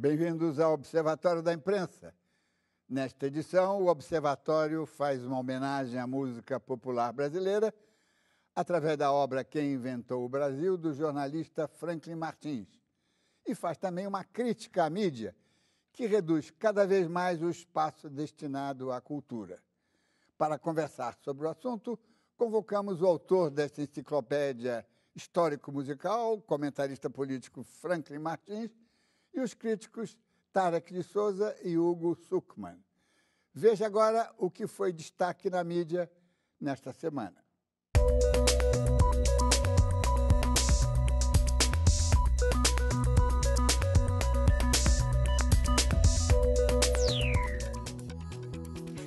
Bem-vindos ao Observatório da Imprensa. Nesta edição, o Observatório faz uma homenagem à música popular brasileira através da obra Quem Inventou o Brasil, do jornalista Franklin Martins. E faz também uma crítica à mídia, que reduz cada vez mais o espaço destinado à cultura. Para conversar sobre o assunto, convocamos o autor desta enciclopédia histórico-musical, comentarista político Franklin Martins, e os críticos Tarek de Souza e Hugo Sukman. Veja agora o que foi destaque na mídia nesta semana.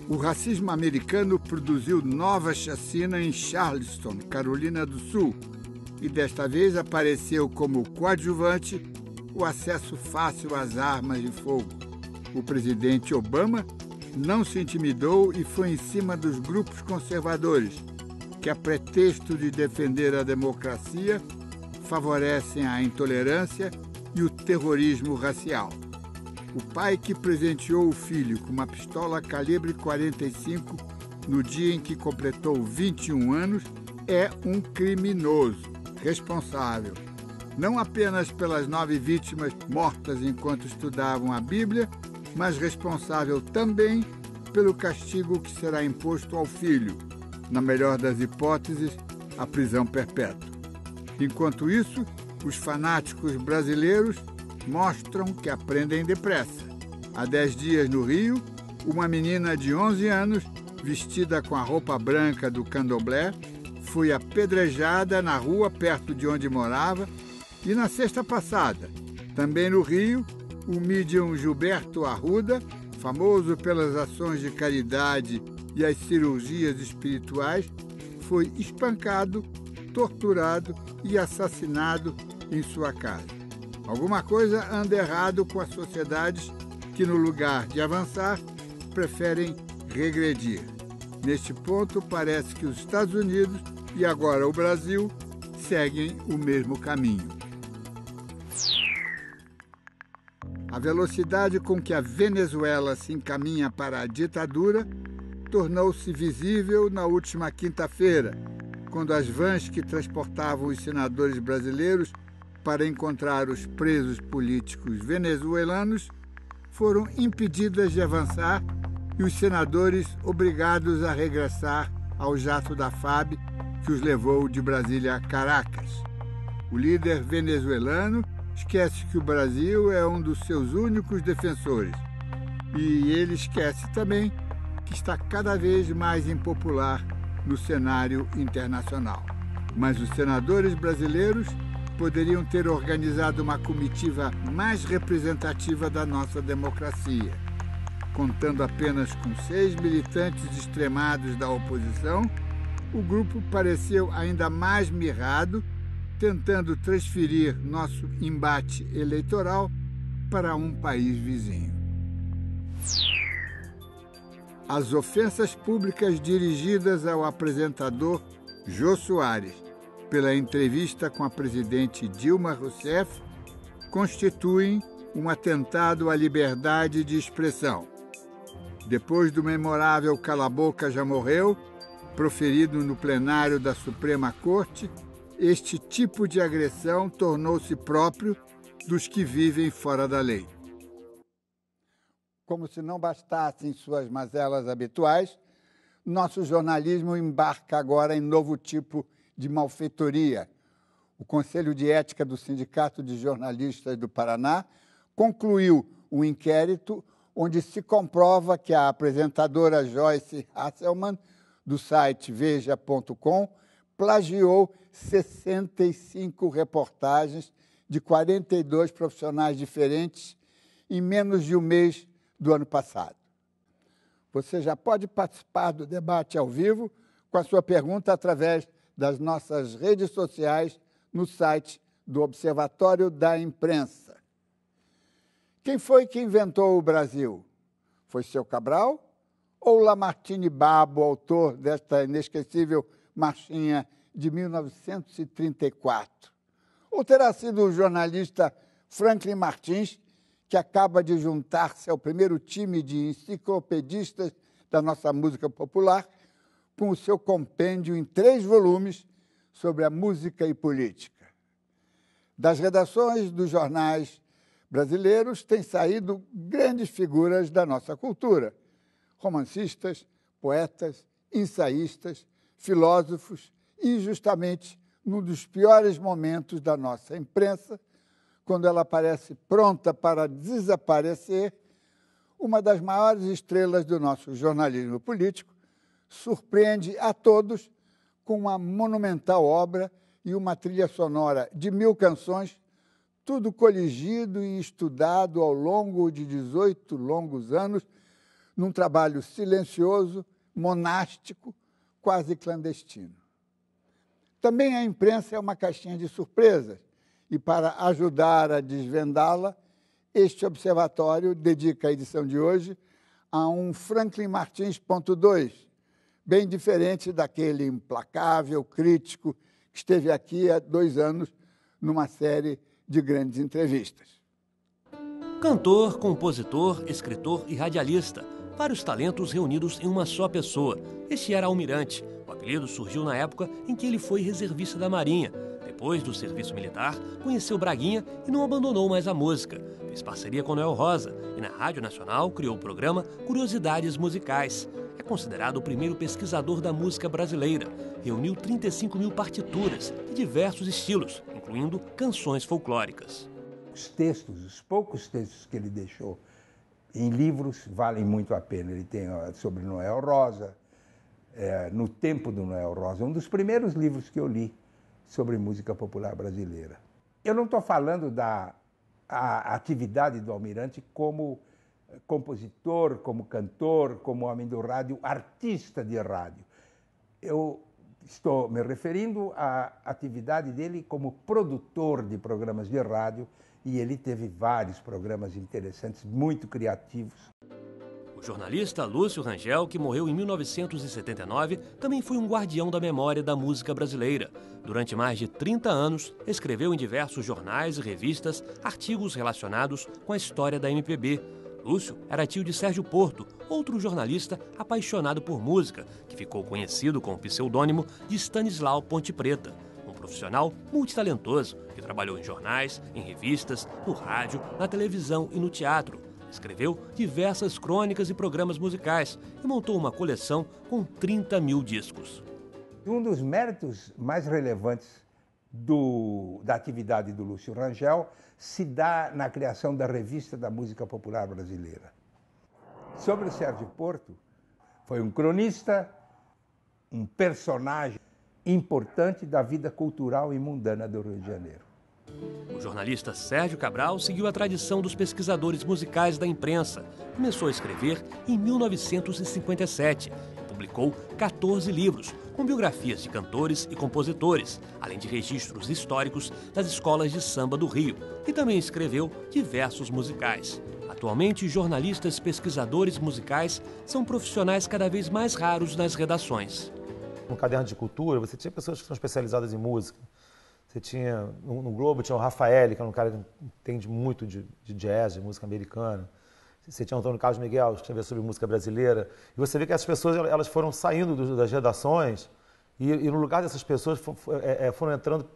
O racismo americano produziu nova chacina em Charleston, Carolina do Sul, e desta vez apareceu como coadjuvante o acesso fácil às armas de fogo. O presidente Obama não se intimidou e foi em cima dos grupos conservadores, que, a pretexto de defender a democracia, favorecem a intolerância e o terrorismo racial. O pai que presenteou o filho com uma pistola calibre 45 no dia em que completou 21 anos é um criminoso responsável, não apenas pelas 9 vítimas mortas enquanto estudavam a Bíblia, mas responsável também pelo castigo que será imposto ao filho, na melhor das hipóteses, a prisão perpétua. Enquanto isso, os fanáticos brasileiros mostram que aprendem depressa. Há 10 dias no Rio, uma menina de 11 anos, vestida com a roupa branca do candomblé, foi apedrejada na rua perto de onde morava. E na sexta passada, também no Rio, o médium Gilberto Arruda, famoso pelas ações de caridade e as cirurgias espirituais, foi espancado, torturado e assassinado em sua casa. Alguma coisa anda errado com as sociedades que, no lugar de avançar, preferem regredir. Neste ponto, parece que os Estados Unidos e agora o Brasil seguem o mesmo caminho. A velocidade com que a Venezuela se encaminha para a ditadura tornou-se visível na última quinta-feira, quando as vans que transportavam os senadores brasileiros para encontrar os presos políticos venezuelanos foram impedidas de avançar e os senadores obrigados a regressar ao jato da FAB que os levou de Brasília a Caracas. O líder venezuelano esquece que o Brasil é um dos seus únicos defensores. E ele esquece também que está cada vez mais impopular no cenário internacional. Mas os senadores brasileiros poderiam ter organizado uma comitiva mais representativa da nossa democracia. Contando apenas com 6 militantes extremados da oposição, o grupo pareceu ainda mais mirrado, tentando transferir nosso embate eleitoral para um país vizinho. As ofensas públicas dirigidas ao apresentador Jô Soares pela entrevista com a presidente Dilma Rousseff constituem um atentado à liberdade de expressão. Depois do memorável Cala a Boca Já Morreu, proferido no plenário da Suprema Corte, este tipo de agressão tornou-se próprio dos que vivem fora da lei. Como se não bastassem suas mazelas habituais, nosso jornalismo embarca agora em novo tipo de malfeitoria. O Conselho de Ética do Sindicato de Jornalistas do Paraná concluiu um inquérito onde se comprova que a apresentadora Joyce Hasselman, do site veja.com, plagiou 65 reportagens de 42 profissionais diferentes em menos de um mês do ano passado. Você já pode participar do debate ao vivo com a sua pergunta através das nossas redes sociais no site do Observatório da Imprensa. Quem foi que inventou o Brasil? Foi seu Cabral ou Lamartine Babo, autor desta inesquecível marchinha de 1934? Ou terá sido o jornalista Franklin Martins, que acaba de juntar-se ao primeiro time de enciclopedistas da nossa música popular, com o seu compêndio em 3 volumes sobre a música e política. Das redações dos jornais brasileiros têm saído grandes figuras da nossa cultura, romancistas, poetas, ensaístas, filósofos, e justamente num dos piores momentos da nossa imprensa, quando ela parece pronta para desaparecer, uma das maiores estrelas do nosso jornalismo político surpreende a todos com uma monumental obra e uma trilha sonora de 1000 canções, tudo coligido e estudado ao longo de 18 longos anos, num trabalho silencioso, monástico, quase clandestino. Também a imprensa é uma caixinha de surpresas, e para ajudar a desvendá-la, este observatório dedica a edição de hoje a um Franklin Martins ponto 2, bem diferente daquele implacável crítico que esteve aqui há 2 anos numa série de grandes entrevistas. Cantor, compositor, escritor e radialista, vários talentos reunidos em uma só pessoa. Este era Almirante. O apelido surgiu na época em que ele foi reservista da Marinha. Depois do serviço militar, conheceu Braguinha e não abandonou mais a música. Fez parceria com Noel Rosa e na Rádio Nacional criou o programa Curiosidades Musicais. É considerado o primeiro pesquisador da música brasileira. Reuniu 35.000 partituras de diversos estilos, incluindo canções folclóricas. Os textos, os poucos textos que ele deixou em livros valem muito a pena. Ele tem sobre Noel Rosa, No Tempo do Noel Rosa, um dos primeiros livros que eu li sobre música popular brasileira. Eu não estou falando da atividade do Almirante como compositor, como cantor, como homem do rádio, artista de rádio. Eu estou me referindo à atividade dele como produtor de programas de rádio, e ele teve vários programas interessantes, muito criativos. O jornalista Lúcio Rangel, que morreu em 1979, também foi um guardião da memória da música brasileira. Durante mais de 30 anos, escreveu em diversos jornais e revistas artigos relacionados com a história da MPB. Lúcio era tio de Sérgio Porto, outro jornalista apaixonado por música, que ficou conhecido com o pseudônimo de Stanislau Ponte Preta, um profissional multitalentoso que trabalhou em jornais, em revistas, no rádio, na televisão e no teatro. Escreveu diversas crônicas e programas musicais e montou uma coleção com 30.000 discos. Um dos méritos mais relevantes da atividade do Lúcio Rangel se dá na criação da Revista da Música Popular Brasileira. Sobre o Sérgio Porto, foi um cronista, um personagem importante da vida cultural e mundana do Rio de Janeiro. O jornalista Sérgio Cabral seguiu a tradição dos pesquisadores musicais da imprensa. Começou a escrever em 1957 e publicou 14 livros, com biografias de cantores e compositores, além de registros históricos das escolas de samba do Rio, e também escreveu diversos musicais. Atualmente, jornalistas e pesquisadores musicais são profissionais cada vez mais raros nas redações. No Caderno de Cultura, você tinha pessoas que são especializadas em música. Você tinha, no Globo, tinha o Rafael, que era um cara que entende muito de jazz, de música americana. Você tinha o Antônio Carlos Miguel, que escrevia sobre música brasileira. E você vê que essas pessoas elas foram saindo das redações e no lugar dessas pessoas foram entrando,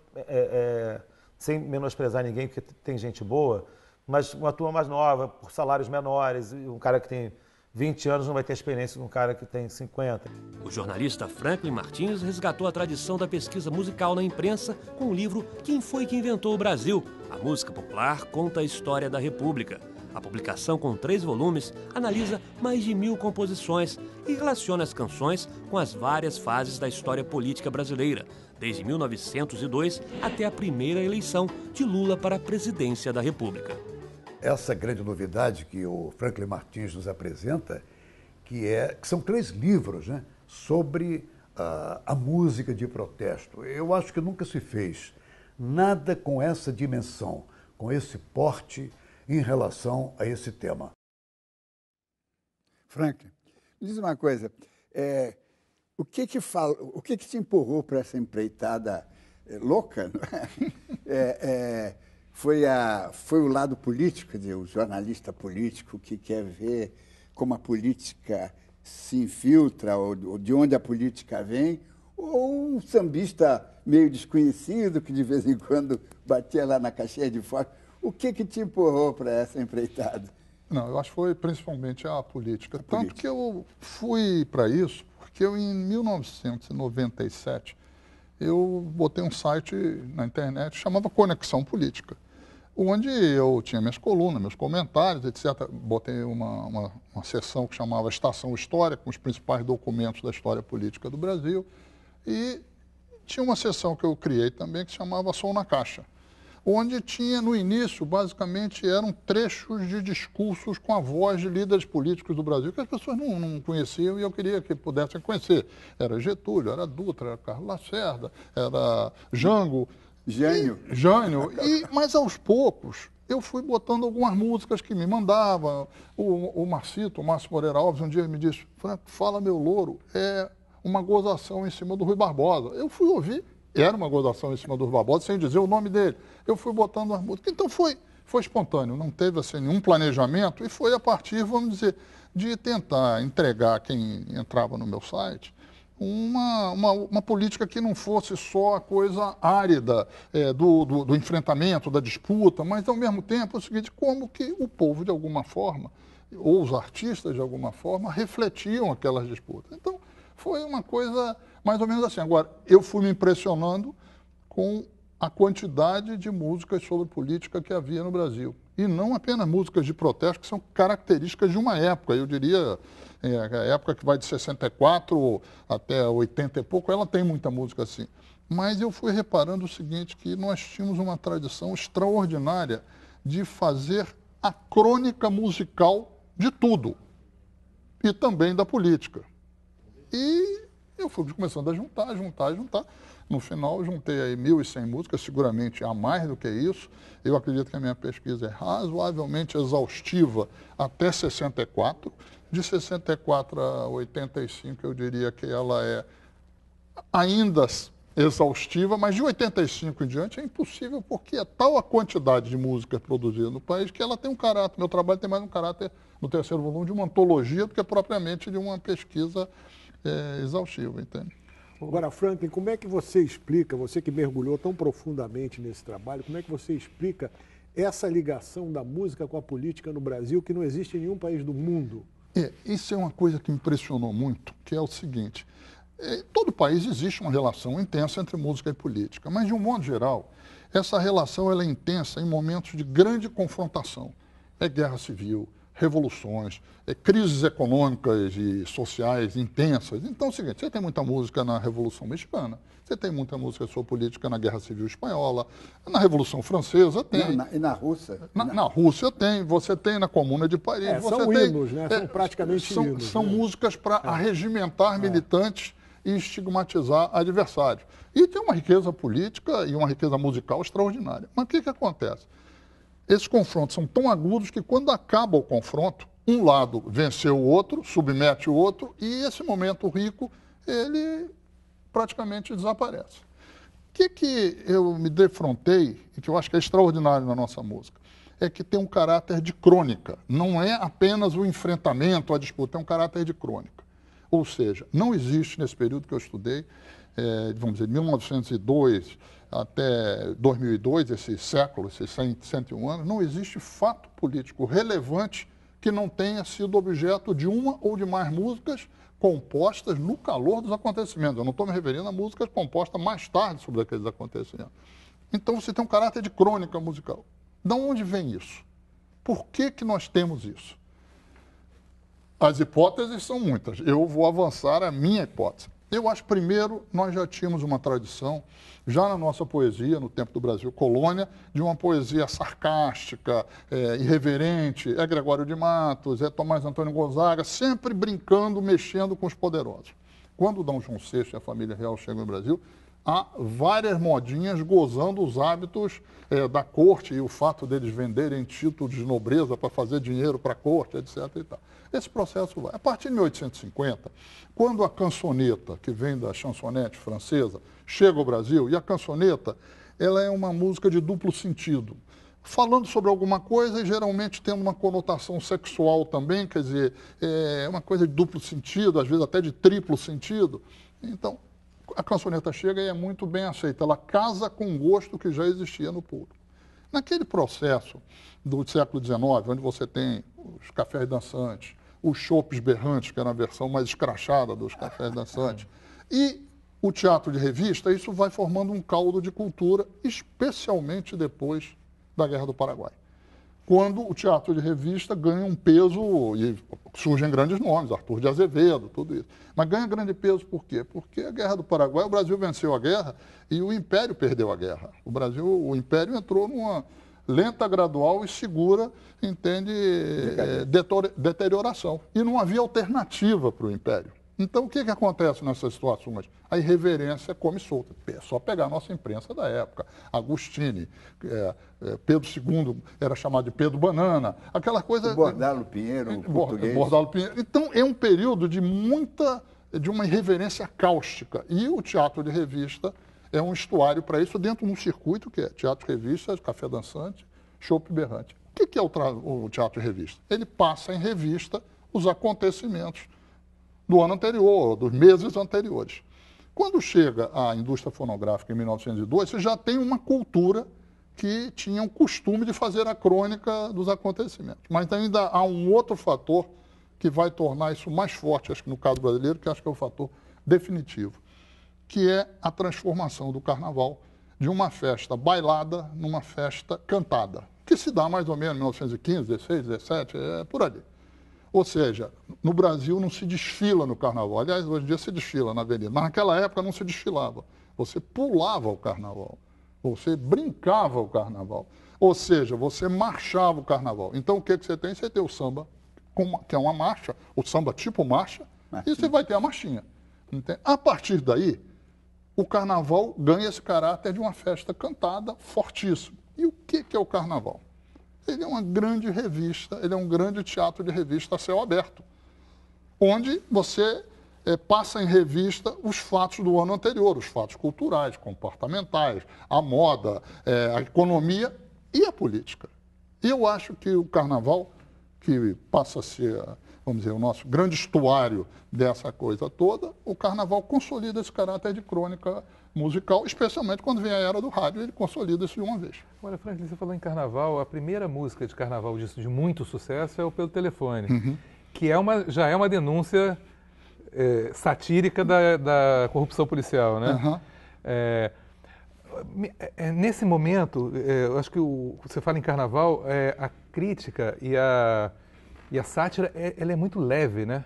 sem menosprezar ninguém, porque tem gente boa, mas uma turma mais nova, por salários menores, um cara que tem 20 anos não vai ter experiência de um cara que tem 50. O jornalista Franklin Martins resgatou a tradição da pesquisa musical na imprensa com o livro Quem Foi que Inventou o Brasil? A música popular conta a história da República. A publicação, com 3 volumes, analisa mais de 1000 composições e relaciona as canções com as várias fases da história política brasileira, desde 1902 até a primeira eleição de Lula para a presidência da República. Essa grande novidade que o Franklin Martins nos apresenta, que são 3 livros, né, sobre a música de protesto. Eu acho que nunca se fez nada com essa dimensão, com esse porte em relação a esse tema. Franklin, me diz uma coisa, o que te empurrou para essa empreitada louca? foi o lado político, quer dizer, o jornalista político que quer ver como a política se infiltra, ou de onde a política vem, ou um sambista meio desconhecido que de vez em quando batia lá na caixinha de fósforo. O que te empurrou para essa empreitada? Não, eu acho que foi principalmente a política. Tanto que eu fui para isso, porque eu, em 1997, eu botei um site na internet que chamava Conexão Política, onde eu tinha minhas colunas, meus comentários, etc. Botei uma seção que chamava Estação História, com os principais documentos da história política do Brasil, e tinha uma seção que eu criei também que se chamava Som na Caixa, onde tinha, no início, basicamente, eram trechos de discursos com a voz de líderes políticos do Brasil, que as pessoas não conheciam e eu queria que pudessem conhecer. Era Getúlio, era Dutra, era Carlos Lacerda, era Jânio. Mas aos poucos, eu fui botando algumas músicas que me mandavam. O Márcio Moreira Alves, um dia me disse, Franco, Fala Meu Louro, é uma gozação em cima do Rui Barbosa. Eu fui ouvir. Era uma gozação em cima do Rui Barbosa, sem dizer o nome dele. Eu fui botando as músicas. Então foi espontâneo, não teve assim, nenhum planejamento e foi a partir, vamos dizer, de tentar entregar a quem entrava no meu site uma política que não fosse só a coisa árida do enfrentamento, da disputa, mas ao mesmo tempo o seguinte, como que o povo de alguma forma, ou os artistas de alguma forma, refletiam aquelas disputas. Então foi uma coisa mais ou menos assim. Agora, eu fui me impressionando com a quantidade de músicas sobre política que havia no Brasil. E não apenas músicas de protesto, que são características de uma época. Eu diria, a época que vai de 64 até 80 e pouco, ela tem muita música assim. Mas eu fui reparando o seguinte, que nós tínhamos uma tradição extraordinária de fazer a crônica musical de tudo. E também da política. E eu fui começando a juntar. No final, juntei aí 1.100 músicas, seguramente há mais do que isso. Eu acredito que a minha pesquisa é razoavelmente exaustiva até 64. De 64 a 85, eu diria que ela é ainda exaustiva, mas de 85 em diante é impossível, porque é tal a quantidade de músicas produzidas no país que ela tem um caráter, meu trabalho tem mais um caráter, no terceiro volume, de uma antologia do que propriamente de uma pesquisa exaustiva, entende? Agora, Franklin, como é que você explica, você que mergulhou tão profundamente nesse trabalho, como é que você explica essa ligação da música com a política no Brasil que não existe em nenhum país do mundo? Isso é uma coisa que me impressionou muito, que é o seguinte, todo país existe uma relação intensa entre música e política, mas de um modo geral, essa relação ela é intensa em momentos de grande confrontação. É guerra civil, revoluções, crises econômicas e sociais intensas. Então é o seguinte, você tem muita música na Revolução Mexicana, você tem muita música sobre política na Guerra Civil Espanhola, na Revolução Francesa tem. E na Rússia? Na Rússia tem, você tem na Comuna de Paris. São hinos, né? São praticamente hinos. São músicas para arregimentar militantes e estigmatizar adversários. E tem uma riqueza política e uma riqueza musical extraordinária. Mas o que acontece? Esses confrontos são tão agudos que quando acaba o confronto, um lado venceu o outro, submete o outro, e esse momento rico, ele praticamente desaparece. O que eu me defrontei, e que eu acho que é extraordinário na nossa música, é que tem um caráter de crônica. Não é apenas o enfrentamento, a disputa, é um caráter de crônica. Ou seja, não existe nesse período que eu estudei, vamos dizer, 1902 até 2002, esse século, esses 101 anos, não existe fato político relevante que não tenha sido objeto de uma ou de mais músicas compostas no calor dos acontecimentos. Eu não estou me referindo a músicas compostas mais tarde sobre aqueles acontecimentos. Então você tem um caráter de crônica musical. De onde vem isso? Por que nós temos isso? As hipóteses são muitas. Eu vou avançar a minha hipótese. Eu acho, primeiro, nós já tínhamos uma tradição, já na nossa poesia, no tempo do Brasil Colônia, de uma poesia sarcástica, irreverente, é Gregório de Matos, é Tomás Antônio Gonzaga, sempre brincando, mexendo com os poderosos. Quando o Dom João VI e a família real chegam no Brasil, há várias modinhas gozando os hábitos da corte e o fato deles venderem títulos de nobreza para fazer dinheiro para a corte, etc. e tal. Esse processo vai. A partir de 1850, quando a cançoneta, que vem da chansonete francesa, chega ao Brasil, e a cançoneta ela é uma música de duplo sentido. falando sobre alguma coisa e geralmente tendo uma conotação sexual também, quer dizer, é uma coisa de duplo sentido, às vezes até de triplo sentido. Então, a cançoneta chega e é muito bem aceita. Ela casa com um gosto que já existia no público. Naquele processo do século XIX, onde você tem os cafés dançantes, os chopes berrantes, que era a versão mais escrachada dos cafés dançantes, e o teatro de revista, isso vai formando um caldo de cultura, especialmente depois da Guerra do Paraguai. Quando o teatro de revista ganha um peso, e surgem grandes nomes, Arthur de Azevedo, tudo isso. Mas ganha grande peso por quê? Porque a Guerra do Paraguai, o Brasil venceu a guerra e o Império perdeu a guerra. O Império entrou numa lenta, gradual e segura, entende, deterioração. E não havia alternativa para o Império. Então, o que acontece nessas situações? A irreverência come solta. É só pegar a nossa imprensa da época. Agostini, Pedro II era chamado de Pedro Banana, aquela coisa... O Bordalo Pinheiro, o português. Bordalo Pinheiro. Então, é um período de uma irreverência cáustica. E o teatro de revista é um estuário para isso, dentro de um circuito que é teatro de revista, café dançante, chopp berrante. O que é o teatro de revista? Ele passa em revista os acontecimentos do ano anterior, dos meses anteriores. Quando chega a indústria fonográfica em 1902, você já tem uma cultura que tinha o costume de fazer a crônica dos acontecimentos. Mas ainda há um outro fator que vai tornar isso mais forte, acho que no caso brasileiro, que acho que é o fator definitivo, que é a transformação do carnaval de uma festa bailada numa festa cantada, que se dá mais ou menos em 1915, 16, 17, por ali. Ou seja, no Brasil não se desfila no carnaval. Aliás, hoje em dia se desfila na avenida, mas naquela época não se desfilava. Você pulava o carnaval, você brincava o carnaval. Ou seja, você marchava o carnaval. Então, o que você tem? Você tem o samba, que é uma marcha, o samba tipo marcha, e você vai ter a marchinha. Entende? A partir daí, o carnaval ganha esse caráter de uma festa cantada fortíssimo. E o que é o carnaval? Ele é uma grande revista, ele é um grande teatro de revista a céu aberto, onde você passa em revista os fatos do ano anterior, os fatos culturais, comportamentais, a moda, a economia e a política. E eu acho que o carnaval, que passa a ser, vamos dizer, o nosso grande estuário dessa coisa toda, o carnaval consolida esse caráter de crônica musical, especialmente quando vem a era do rádio, ele consolida isso de uma vez. Olha, Franklin, você falou em carnaval, a primeira música de carnaval de muito sucesso é o Pelo Telefone, que já é uma denúncia satírica da corrupção policial, né? Nesse momento, eu acho que você fala em carnaval, a crítica e a sátira, ela é muito leve, né?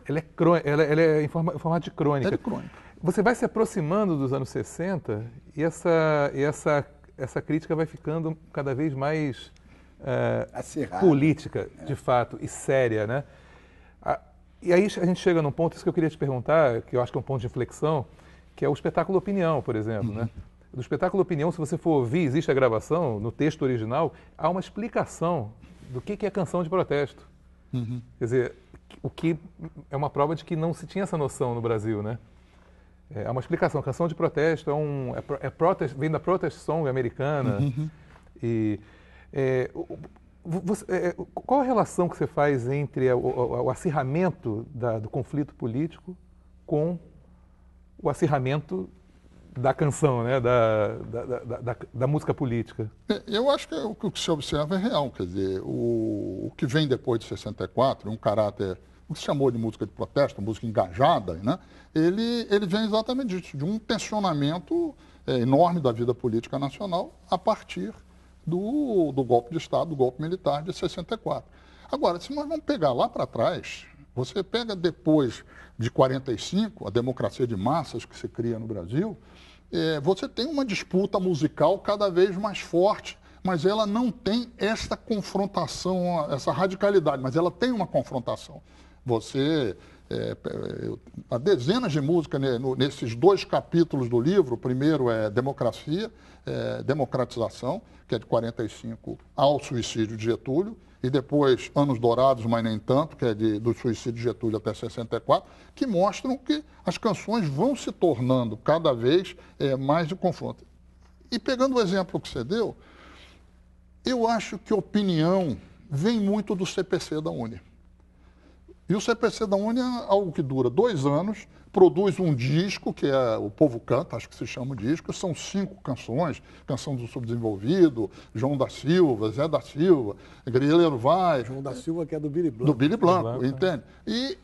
Ela é em formato de crônica. É de crônica. Você vai se aproximando dos anos 60 e essa crítica vai ficando cada vez mais política, de fato, e séria, né? E aí a gente chega num ponto, isso que eu queria te perguntar, que eu acho que é um ponto de inflexão, que é o espetáculo Opinião, por exemplo, né? Do espetáculo Opinião, se você for ouvir, existe a gravação, no texto original, há uma explicação do que é canção de protesto. Quer dizer, o que é uma prova de que não se tinha essa noção no Brasil, né? É uma explicação. A canção de protesto vem da protest song americana. Qual a relação que você faz entre o acirramento do conflito político com o acirramento da canção, né? da música política? Eu acho que o que se observa é real. Quer dizer, o que vem depois de 64, um caráter, o que se chamou de música de protesto, música engajada, né? Ele vem exatamente disso, de um tensionamento enorme da vida política nacional a partir do golpe de Estado, do golpe militar de 64. Agora, se nós vamos pegar lá para trás, você pega depois de 45, a democracia de massas que se cria no Brasil, você tem uma disputa musical cada vez mais forte, mas ela não tem essa confrontação, essa radicalidade, mas ela tem uma confrontação. Há dezenas de músicas nesses dois capítulos do livro. O primeiro é Democratização, que é de 45 ao suicídio de Getúlio, e depois Anos Dourados, mas nem tanto, que é do suicídio de Getúlio até 64, que mostram que as canções vão se tornando cada vez mais de confronto. E pegando o exemplo que você deu, Eu acho que opinião vem muito do CPC da UNE. E o CPC da UNE é algo que dura 2 anos, produz um disco, que é O Povo Canta, acho que se chama o disco, são 5 canções, Canção do Subdesenvolvido, João da Silva, Zé da Silva, Guerrilheiro Vai. João da Silva, que é do Billy Blanco. Do Billy Blanco, entende? E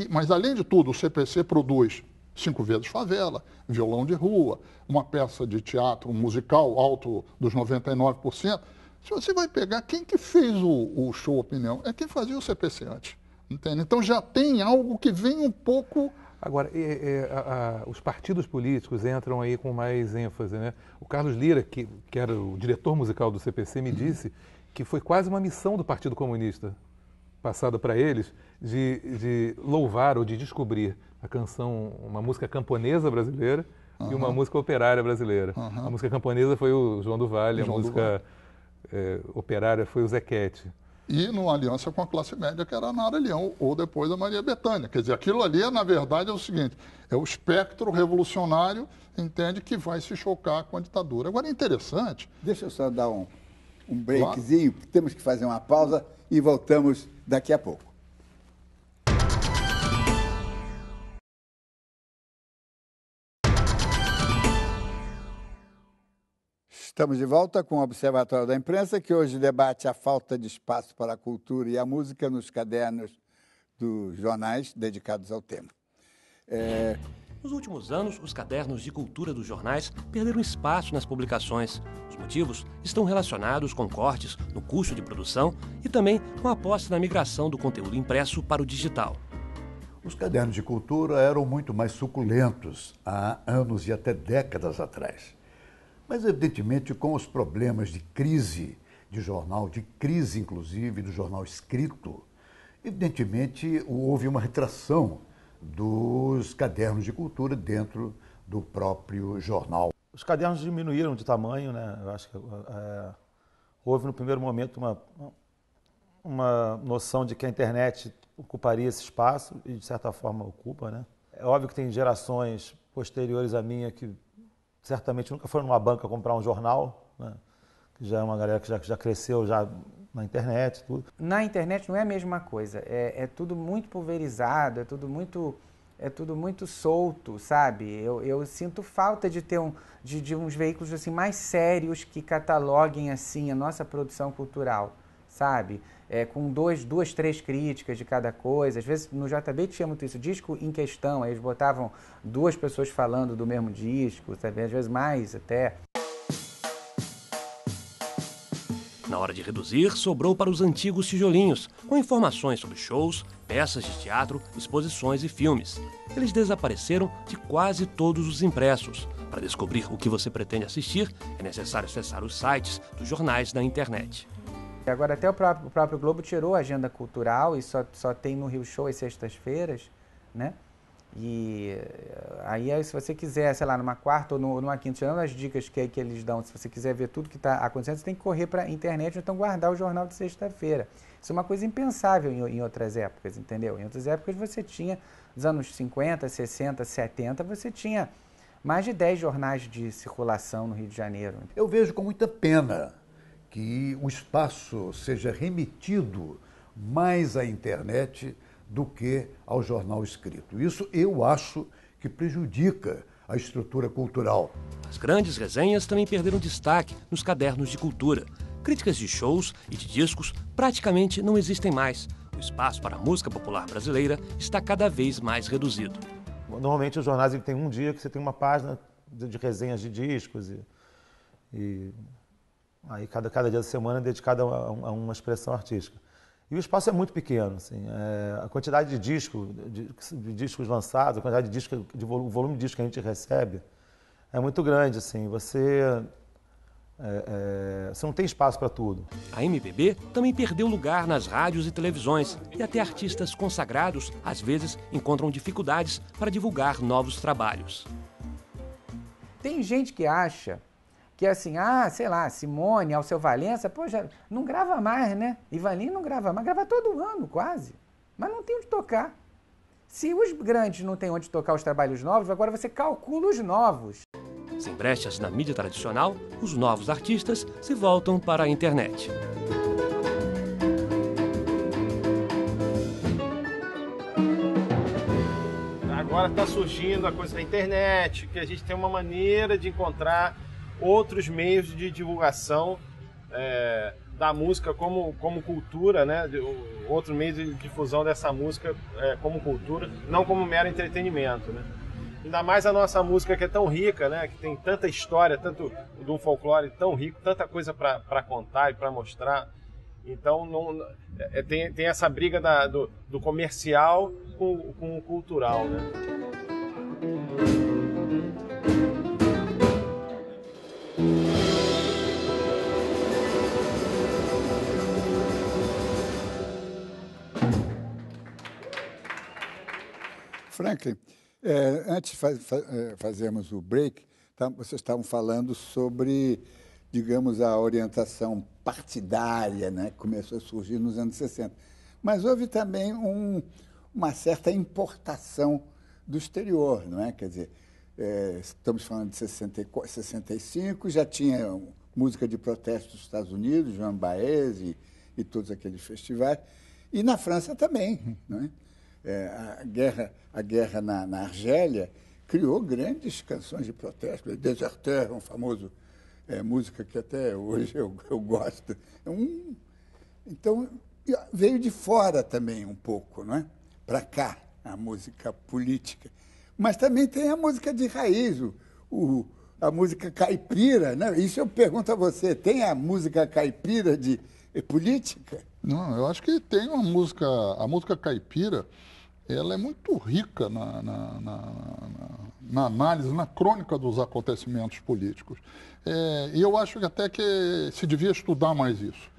mas, além de tudo, o CPC produz 5 vezes Favela, Violão de Rua, uma peça de teatro musical alto dos 99%. Se você vai pegar, quem que fez o show Opinião? É quem fazia o CPC antes, entende? Então já tem algo que vem um pouco... Agora, os partidos políticos entram aí com mais ênfase, né? O Carlos Lira, que era o diretor musical do CPC, me disse que foi quase uma missão do Partido Comunista, passada para eles, de louvar ou de descobrir a canção, uma música camponesa brasileira e uma música operária brasileira. A música camponesa foi o João do Vale, a música operária foi o Zequete. E numa aliança com a classe média, que era a Nara Leão, ou depois a Maria Bethânia. Quer dizer, aquilo ali, na verdade, é o seguinte, é o espectro revolucionário, entende, que vai se chocar com a ditadura. Agora, é interessante... Deixa eu só dar um breakzinho, temos que fazer uma pausa e voltamos daqui a pouco. Estamos de volta com o Observatório da Imprensa, que hoje debate a falta de espaço para a cultura e a música nos cadernos dos jornais dedicados ao tema. Nos últimos anos, os cadernos de cultura dos jornais perderam espaço nas publicações. Os motivos estão relacionados com cortes no custo de produção e também com a aposta na migração do conteúdo impresso para o digital. Os cadernos de cultura eram muito mais suculentos há anos e até décadas atrás. Mas, evidentemente, com os problemas de crise de jornal, de crise, inclusive, do jornal escrito, evidentemente, houve uma retração dos cadernos de cultura dentro do próprio jornal. Os cadernos diminuíram de tamanho, né? Eu acho que houve, no primeiro momento, uma noção de que a internet ocuparia esse espaço e, de certa forma, ocupa, né? É óbvio que tem gerações posteriores à minha que certamente nunca foram numa banca comprar um jornal, né? Que já é uma galera que já cresceu já na internet, tudo. Na internet não é a mesma coisa, é tudo muito pulverizado, é tudo muito solto, sabe? Eu sinto falta de ter de uns veículos assim mais sérios que cataloguem assim a nossa produção cultural, sabe? Com 2, 3 críticas de cada coisa. Às vezes no JB tinha muito isso, disco em questão, aí eles botavam 2 pessoas falando do mesmo disco, sabe? Às vezes mais até. Na hora de reduzir, sobrou para os antigos tijolinhos, com informações sobre shows, peças de teatro, exposições e filmes. Eles desapareceram de quase todos os impressos. Para descobrir o que você pretende assistir, é necessário acessar os sites dos jornais da internet. Agora até o próprio Globo tirou a agenda cultural e só tem no Rio Show às sextas-feiras, né? E aí, se você quiser, sei lá, numa quarta ou numa quinta, tirando as dicas que eles dão, se você quiser ver tudo que está acontecendo, você tem que correr para a internet ou então guardar o jornal de sexta-feira. Isso é uma coisa impensável em outras épocas, entendeu? Em outras épocas você tinha, nos anos 50, 60, 70, você tinha mais de 10 jornais de circulação no Rio de Janeiro. Eu vejo com muita pena que o espaço seja remetido mais à internet do que ao jornal escrito. Isso eu acho que prejudica a estrutura cultural. As grandes resenhas também perderam destaque nos cadernos de cultura. Críticas de shows e de discos praticamente não existem mais. O espaço para a música popular brasileira está cada vez mais reduzido. Normalmente os jornais têm um dia que você tem uma página de resenhas de discos e aí cada dia da semana é dedicado a uma expressão artística. E o espaço é muito pequeno, assim, a quantidade de discos lançados, a quantidade de discos, o volume de discos que a gente recebe é muito grande, assim, você não tem espaço para tudo. A MPB também perdeu lugar nas rádios e televisões e até artistas consagrados, às vezes, encontram dificuldades para divulgar novos trabalhos. Tem gente que acha que assim, sei lá, Simone, Alceu Valença, já não grava mais, né? Ivanildo não grava mais, grava todo ano quase, mas não tem onde tocar. Se os grandes não têm onde tocar os trabalhos novos, agora você calcula os novos. Sem brechas na mídia tradicional, os novos artistas se voltam para a internet. Agora está surgindo a coisa da internet, que a gente tem uma maneira de encontrar outros meios de divulgação da música como cultura, né? Outro meio de difusão dessa música como cultura, não como mero entretenimento, né? Ainda mais a nossa música que é tão rica, né? Que tem tanta história, tanto de um folclore tão rico, tanta coisa para contar e para mostrar. Então tem essa briga do comercial com o cultural, né? Franklin, antes de fazermos o break, vocês estavam falando sobre, digamos, a orientação partidária, né, que começou a surgir nos anos 60. Mas houve também uma certa importação do exterior, não é? Quer dizer, estamos falando de 65, já tinha música de protesto dos Estados Unidos, Joan Baez e todos aqueles festivais, e na França também, não é? A guerra na Argélia criou grandes canções de protesto. Deserteur, um famoso música que até hoje eu gosto. Então, veio de fora também um pouco, não é? Para cá, a música política. Mas também tem a música de raiz, a música caipira, né? Isso eu pergunto a você, tem a música caipira de política? Não, eu acho que tem a música caipira, ela é muito rica na análise, na crônica dos acontecimentos políticos. E eu acho que até que se devia estudar mais isso.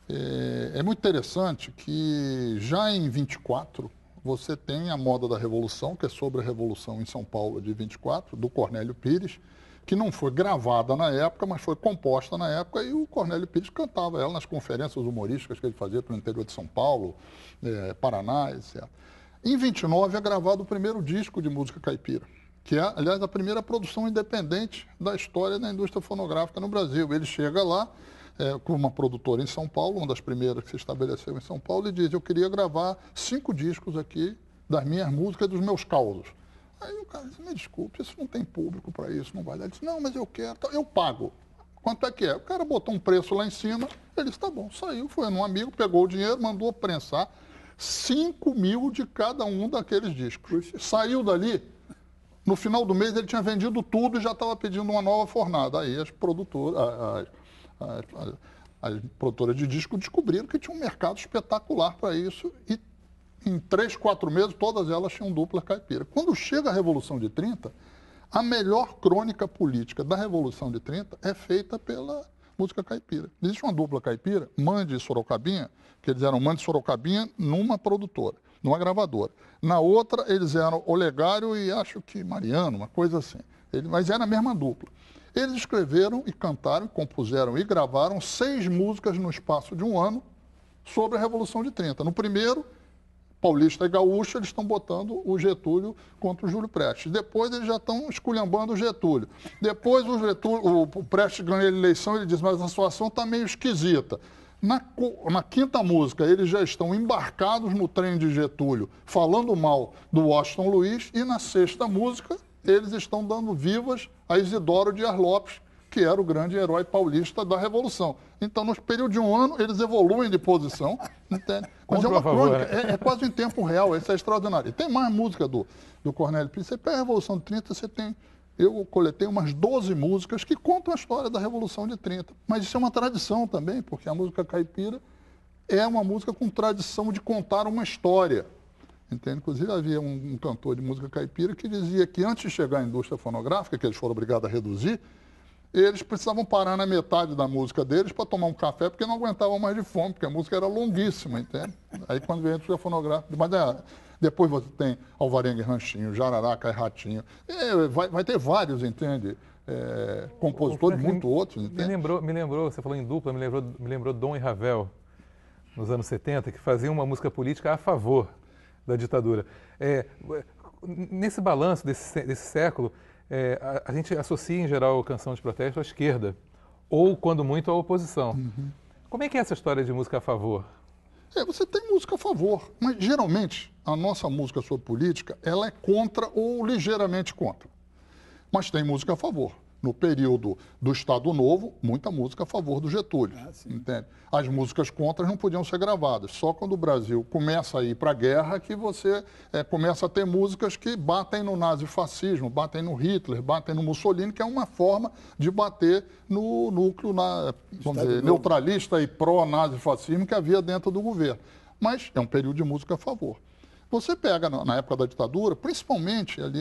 É muito interessante que já em 24 você tem a Moda da Revolução, que é sobre a Revolução em São Paulo de 24, do Cornélio Pires, que não foi gravada na época, mas foi composta na época, e o Cornélio Pires cantava ela nas conferências humorísticas que ele fazia pelo interior de São Paulo, Paraná, etc. Em 29 é gravado o primeiro disco de música caipira, que é, aliás, a primeira produção independente da história da indústria fonográfica no Brasil. Ele chega lá com uma produtora em São Paulo, uma das primeiras que se estabeleceu em São Paulo, e diz: eu queria gravar 5 discos aqui das minhas músicas, dos meus causos. Aí o cara disse: me desculpe, isso não tem público para isso, não vai dar. Ele disse: não, mas eu quero, eu pago. Quanto é que é? O cara botou um preço lá em cima, ele disse: tá bom, saiu, foi num amigo, pegou o dinheiro, mandou prensar 5 mil de cada um daqueles discos. Saiu dali, no final do mês ele tinha vendido tudo e já estava pedindo uma nova fornada. Aí as produtoras de disco descobriram que tinha um mercado espetacular para isso e em 3, 4 meses todas elas tinham dupla caipira. Quando chega a Revolução de 30, a melhor crônica política da Revolução de 30 é feita pela música caipira. Existe uma dupla caipira, Mande e Sorocabinha, que eles eram Mande e Sorocabinha numa produtora, numa gravadora. Na outra, eles eram Olegário e acho que Mariano, uma coisa assim. Mas era a mesma dupla. Eles escreveram e cantaram, compuseram e gravaram 6 músicas no espaço de um ano sobre a Revolução de 30. No primeiro, Paulista e Gaúcha, eles estão botando o Getúlio contra o Júlio Prestes. Depois eles já estão esculhambando o Getúlio. Depois o Prestes ganha a eleição e ele diz: mas a situação está meio esquisita. Na 5ª música, eles já estão embarcados no trem de Getúlio, falando mal do Washington Luiz, e na 6ª música, eles estão dando vivas a Isidoro Dias Lopes, que era o grande herói paulista da Revolução. Então, no período de um ano, eles evoluem de posição, entende? Mas é uma crônica, é quase em tempo real, isso é extraordinário. E tem mais música do Cornélio Pires. Você pega a Revolução de 30, você tem... Eu coletei umas 12 músicas que contam a história da Revolução de 30. Mas isso é uma tradição também, porque a música caipira é uma música com tradição de contar uma história. Entende? Inclusive, havia um cantor de música caipira que dizia que antes de chegar à indústria fonográfica, que eles foram obrigados a reduzir, eles precisavam parar na metade da música deles para tomar um café, porque não aguentavam mais de fome, porque a música era longuíssima, entende? Aí quando veio a indústria fonográfica... Mas depois você tem Alvarenga e Ranchinho, Jararaca e Ratinho. Vai ter vários, entende? Compositores, muito outros, entende? Me lembrou, você falou em dupla, me lembrou Dom e Ravel, nos anos 70, que faziam uma música política a favor da ditadura. Nesse balanço desse século, a gente associa, em geral, a canção de protesto à esquerda, ou, quando muito, à oposição. Como é que é essa história de música a favor? Você tem música a favor, mas geralmente a nossa música sobre política, ela é contra ou ligeiramente contra. Mas tem música a favor. No período do Estado Novo, muita música a favor do Getúlio, entende? As músicas contras não podiam ser gravadas. Só quando o Brasil começa a ir para a guerra que você começa a ter músicas que batem no nazifascismo, batem no Hitler, batem no Mussolini, que é uma forma de bater no núcleo vamos dizer, neutralista e pró-nazifascismo que havia dentro do governo. Mas é um período de música a favor. Você pega na época da ditadura, principalmente ali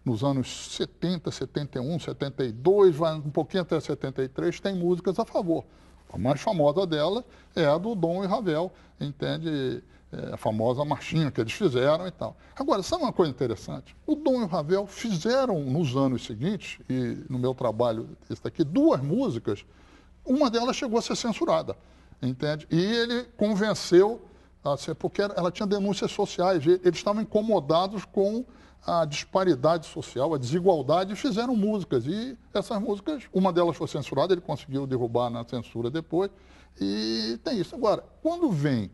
nos anos 70, 71, 72, vai um pouquinho até 73, tem músicas a favor. A mais famosa dela é a do Dom e Ravel, entende? A famosa marchinha que eles fizeram e tal. Agora, sabe uma coisa interessante? O Dom e o Ravel fizeram nos anos seguintes, e no meu trabalho, esse daqui, 2 músicas, uma delas chegou a ser censurada, entende? E ele convenceu, porque ela tinha denúncias sociais, eles estavam incomodados com a disparidade social, a desigualdade, e fizeram músicas. E essas músicas, uma delas foi censurada, ele conseguiu derrubar na censura depois, e tem isso. Agora, quando vem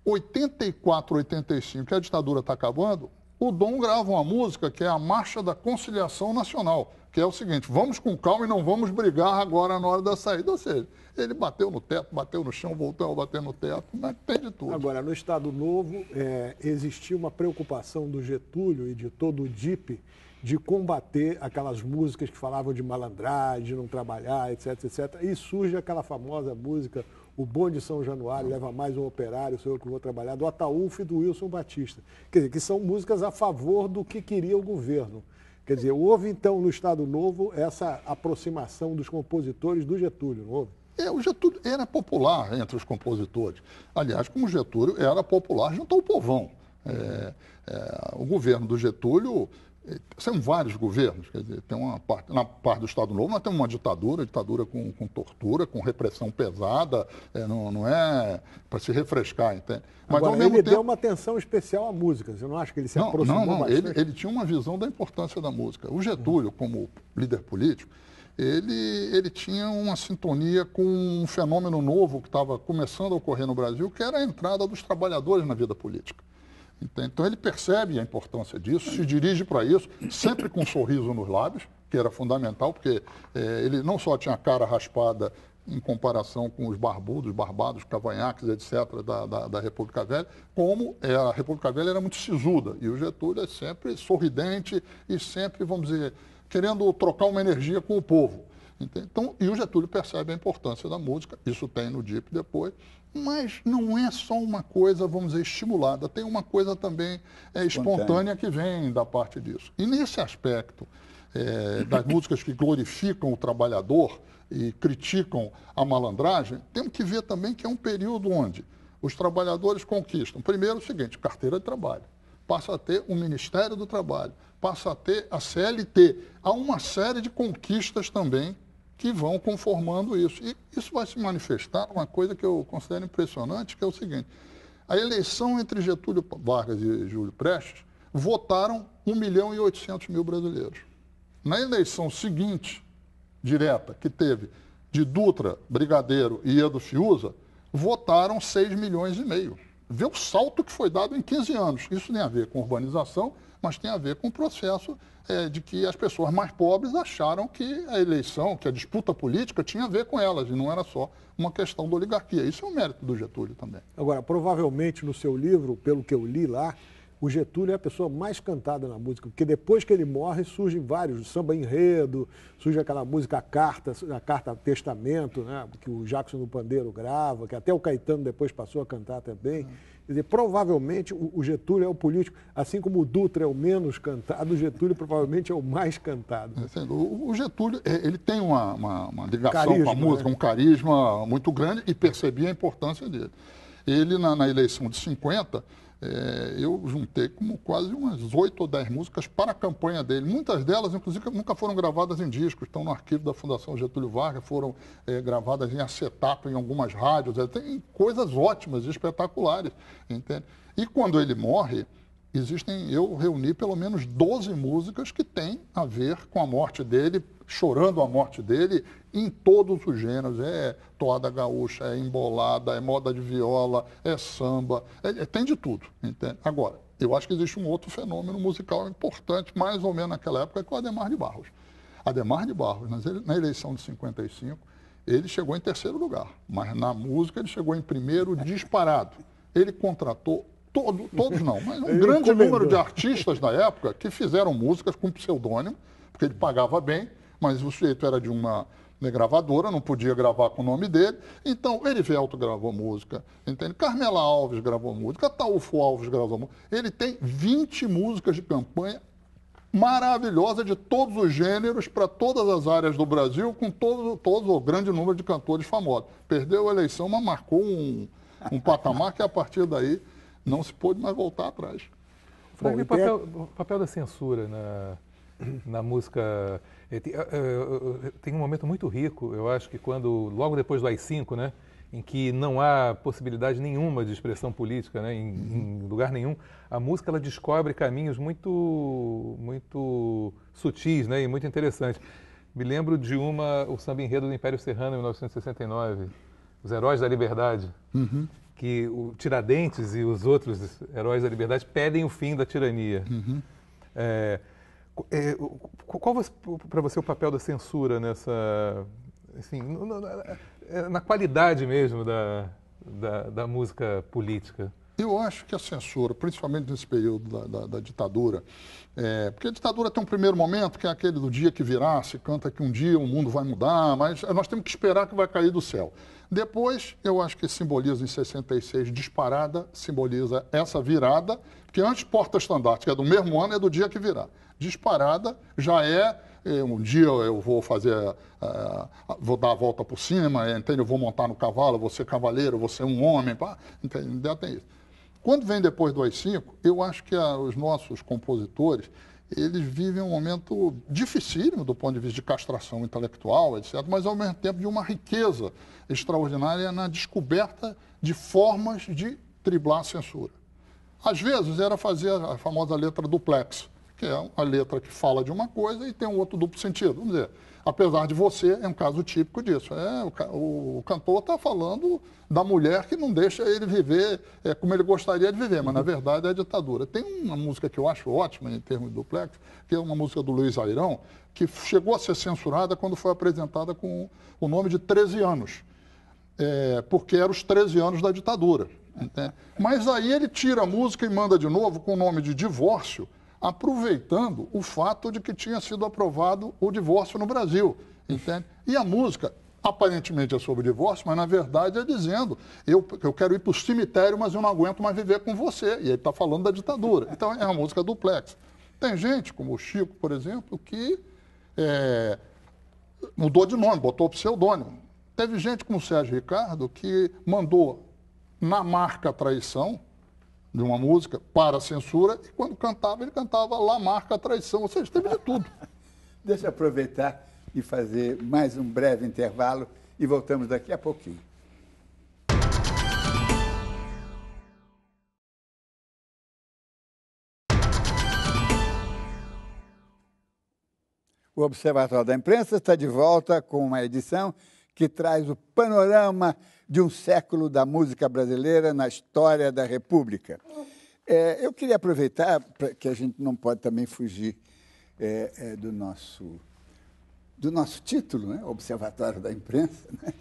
84, 85, que a ditadura está acabando, o Dom grava uma música que é a Marcha da Conciliação Nacional, que é o seguinte: vamos com calma e não vamos brigar agora na hora da saída. Ou seja, ele bateu no teto, bateu no chão, voltou a bater no teto, mas tem de tudo. Agora, no Estado Novo, existia uma preocupação do Getúlio e de todo o DIP de combater aquelas músicas que falavam de malandragem, de não trabalhar, etc, etc. E surge aquela famosa música, O Bonde de São Januário, Leva Mais um Operário, Sou Eu Que Vou Trabalhar, do Ataúfo e do Wilson Batista. Quer dizer, que são músicas a favor do que queria o governo. Quer dizer, houve então no Estado Novo essa aproximação dos compositores do Getúlio, não houve? O Getúlio era popular entre os compositores. Aliás, como o Getúlio era popular junto ao povão. O governo do Getúlio, são vários governos, quer dizer, tem uma parte, na parte do Estado Novo nós temos uma ditadura com tortura, com repressão pesada, não é para se refrescar, entende? Mas agora, ao mesmo ele tempo... deu uma atenção especial à música, você não acha que ele se aproximou bastante? Ele tinha uma visão da importância da música. O Getúlio, como líder político, ele tinha uma sintonia com um fenômeno novo que estava começando a ocorrer no Brasil, que era a entrada dos trabalhadores na vida política. Então ele percebe a importância disso, se dirige para isso, sempre com um sorriso nos lábios, que era fundamental, porque ele não só tinha a cara raspada em comparação com os barbudos, barbados, cavanhaques, etc., da República Velha, como a República Velha era muito sisuda, e o Getúlio é sempre sorridente e sempre, vamos dizer, querendo trocar uma energia com o povo. Então, e o Getúlio percebe a importância da música, isso tem no DIP depois, mas não é só uma coisa, vamos dizer, estimulada, tem uma coisa também espontânea que vem da parte disso. E nesse aspecto das músicas que glorificam o trabalhador e criticam a malandragem, temos que ver também que é um período onde os trabalhadores conquistam, primeiro, o seguinte, carteira de trabalho, passa a ter o Ministério do Trabalho, passa a ter a CLT. Há uma série de conquistas também que vão conformando isso. E isso vai se manifestar numa coisa que eu considero impressionante, que é o seguinte: a eleição entre Getúlio Vargas e Júlio Prestes, votaram 1.800.000 brasileiros. Na eleição seguinte, direta, que teve de Dutra, Brigadeiro e Edo Fiuza, votaram 6,5 milhões. Vê o salto que foi dado em 15 anos. Isso tem a ver com urbanização, mas tem a ver com o processo de que as pessoas mais pobres acharam que a eleição, que a disputa política tinha a ver com elas, e não era só uma questão da oligarquia. Isso é um mérito do Getúlio também. Agora, provavelmente no seu livro, pelo que eu li lá, o Getúlio é a pessoa mais cantada na música, porque depois que ele morre surgem vários, samba enredo, surge aquela música a carta testamento, né, que o Jackson do Pandeiro grava, que até o Caetano depois passou a cantar também. Quer dizer, provavelmente o Getúlio é o político, assim como o Dutra é o menos cantado, o Getúlio provavelmente é o mais cantado. O Getúlio, ele tem uma ligação com a música, um carisma muito grande, e percebia a importância dele. Ele, na eleição de 50, eu juntei como quase umas 8 ou 10 músicas para a campanha dele. Muitas delas, inclusive, nunca foram gravadas em discos, estão no arquivo da Fundação Getúlio Vargas, foram gravadas em acetato em algumas rádios. Tem coisas ótimas, espetaculares, entende? E quando ele morre, eu reuni pelo menos 12 músicas que têm a ver com a morte dele, chorando a morte dele, em todos os gêneros. É toada gaúcha, é embolada, é moda de viola, é samba, tem de tudo, entende? Agora, eu acho que existe um outro fenômeno musical importante, mais ou menos naquela época, que é o Adhemar de Barros. Adhemar de Barros, na eleição de 55, ele chegou em terceiro lugar, mas na música ele chegou em primeiro disparado. Ele contratou todos não, mas um grande número de artistas da época que fizeram músicas com pseudônimo, porque ele pagava bem, mas o sujeito era de uma gravadora, não podia gravar com o nome dele. Então, Erivelto gravou música, entende? Carmela Alves gravou música, Ataúfo Alves gravou música. Ele tem 20 músicas de campanha maravilhosas de todos os gêneros, para todas as áreas do Brasil, com todo o grande número de cantores famosos. Perdeu a eleição, mas marcou um patamar que a partir daí não se pôde mais voltar atrás. Frank, o papel da censura na música tem um momento muito rico, eu acho que quando, logo depois do AI-5, né, em que não há possibilidade nenhuma de expressão política, né, em lugar nenhum, a música ela descobre caminhos muito sutis, né, e muito interessantes. Me lembro de o samba enredo do Império Serrano, em 1969, Os Heróis da Liberdade. Que o Tiradentes e os outros heróis da liberdade pedem o fim da tirania. Qual para você o papel da censura nessa, assim, na qualidade mesmo da música política? Eu acho que a censura, principalmente nesse período da ditadura, porque a ditadura tem um primeiro momento, que é aquele do dia que virá, se canta que um dia o mundo vai mudar, mas nós temos que esperar que vai cair do céu. Depois, eu acho que simboliza em 66, disparada, simboliza essa virada, porque antes porta-estandarte, que é do mesmo ano, é do dia que virá. Disparada já um dia eu vou vou dar a volta por cima, entende? Eu vou montar no cavalo, vou ser cavaleiro, vou ser um homem, entende? Tem isso. Quando vem depois do AI-5, eu acho que os nossos compositores, eles vivem um momento dificílimo do ponto de vista de castração intelectual, etc., mas ao mesmo tempo de uma riqueza extraordinária na descoberta de formas de driblar a censura. Às vezes era fazer a famosa letra duplex, que é uma letra que fala de uma coisa e tem um outro duplo sentido. Vamos dizer, apesar de você, é um caso típico disso. O cantor está falando da mulher que não deixa ele viver como ele gostaria de viver, mas na verdade é a ditadura. Tem uma música que eu acho ótima em termos de duplex, que é uma música do Luiz Airão, que chegou a ser censurada quando foi apresentada com o nome de 13 anos, porque eram os 13 anos da ditadura. Entende? Mas aí ele tira a música e manda de novo com o nome de Divórcio, aproveitando o fato de que tinha sido aprovado o divórcio no Brasil, entende? E a música, aparentemente é sobre divórcio, mas na verdade é dizendo, eu quero ir para o cemitério, mas eu não aguento mais viver com você. E ele está falando da ditadura. Então é uma música duplex. Tem gente, como o Chico, por exemplo, que mudou de nome, botou pseudônimo. Teve gente como o Sérgio Ricardo que mandou na marca traição de uma música para a censura, e quando cantava, ele cantava lá marca traição, ou seja, teve de tudo. Deixa eu aproveitar e fazer mais um breve intervalo e voltamos daqui a pouquinho. O Observatório da Imprensa está de volta com uma edição que traz o panorama de um século da música brasileira na história da República. Eu queria aproveitar, que a gente não pode também fugir do nosso título, né? Observatório da Imprensa, né?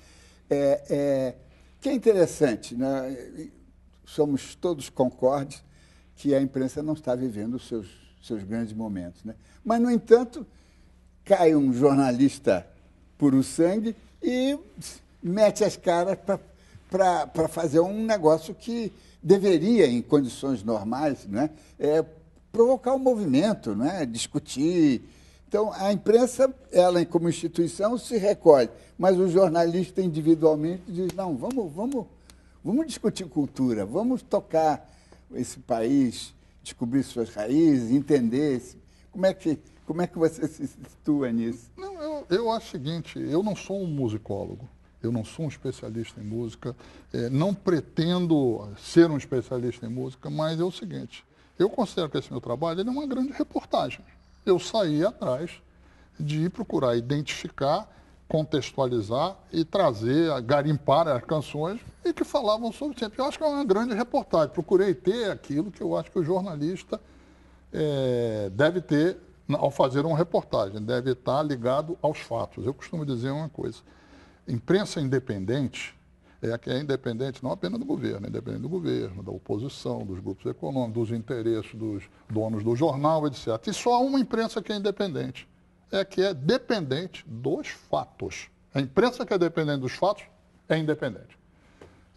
Que é interessante, né? Somos todos concordes que a imprensa não está vivendo os seus grandes momentos, né? Mas, no entanto, cai um jornalista puro sangue e mete as caras para fazer um negócio que deveria, em condições normais, né, provocar um movimento, né, discutir. Então, a imprensa, ela como instituição, se recolhe, mas o jornalista individualmente diz, não, vamos discutir cultura, vamos tocar esse país, descobrir suas raízes, entender. Como é que você se situa nisso? Não, eu acho o seguinte, eu não sou um musicólogo. Eu não sou um especialista em música, não pretendo ser um especialista em música, mas é o seguinte, Eu considero que esse meu trabalho ele é uma grande reportagem. Eu saí atrás de procurar identificar, contextualizar e trazer, garimpar as canções e que falavam sobre o tempo. Eu acho que é uma grande reportagem. Procurei ter aquilo que eu acho que o jornalista deve ter ao fazer uma reportagem, deve estar ligado aos fatos. Eu costumo dizer uma coisa, imprensa independente é a que é independente não apenas do governo, é independente do governo, da oposição, dos grupos econômicos, dos interesses dos donos do jornal, etc. E só há uma imprensa que é independente, é a que é dependente dos fatos. A imprensa que é dependente dos fatos é independente.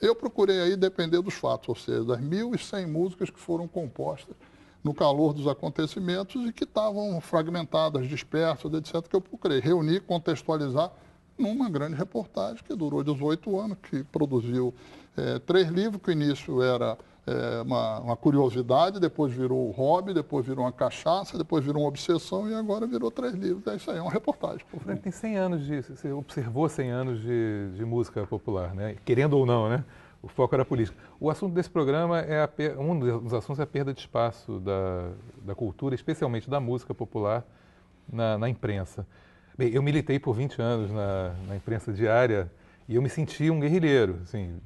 Eu procurei aí depender dos fatos, ou seja, das 1.100 músicas que foram compostas no calor dos acontecimentos e que estavam fragmentadas, dispersas, etc., que eu procurei reunir, contextualizar numa grande reportagem que durou 18 anos, que produziu 3 livros, que o início era uma curiosidade, depois virou um hobby, depois virou uma cachaça, depois virou uma obsessão e agora virou 3 livros. É isso aí, é uma reportagem. O Frank tem 100 anos você observou 100 anos de música popular, né? Querendo ou não, né? O foco era política. O assunto desse programa um dos assuntos é a perda de espaço da cultura, especialmente da música popular, na imprensa. Bem, eu militei por 20 anos na imprensa diária e eu me senti um guerrilheiro, assim,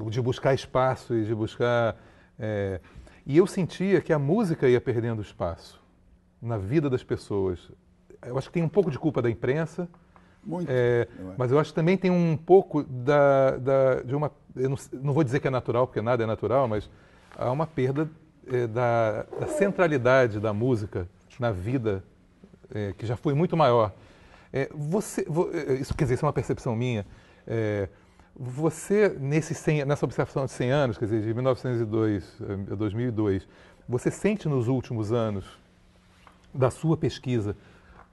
de buscar espaço e de buscar... E eu sentia que a música ia perdendo espaço na vida das pessoas. Eu acho que tem um pouco de culpa da imprensa, muito. Mas eu acho que também tem um pouco de uma... Eu não vou dizer que é natural, porque nada é natural, mas há uma perda da centralidade da música na vida, que já foi muito maior. Isso quer dizer, isso é uma percepção minha. Você, nessa observação de 100 anos, quer dizer, de 1902 a 2002, você sente nos últimos anos da sua pesquisa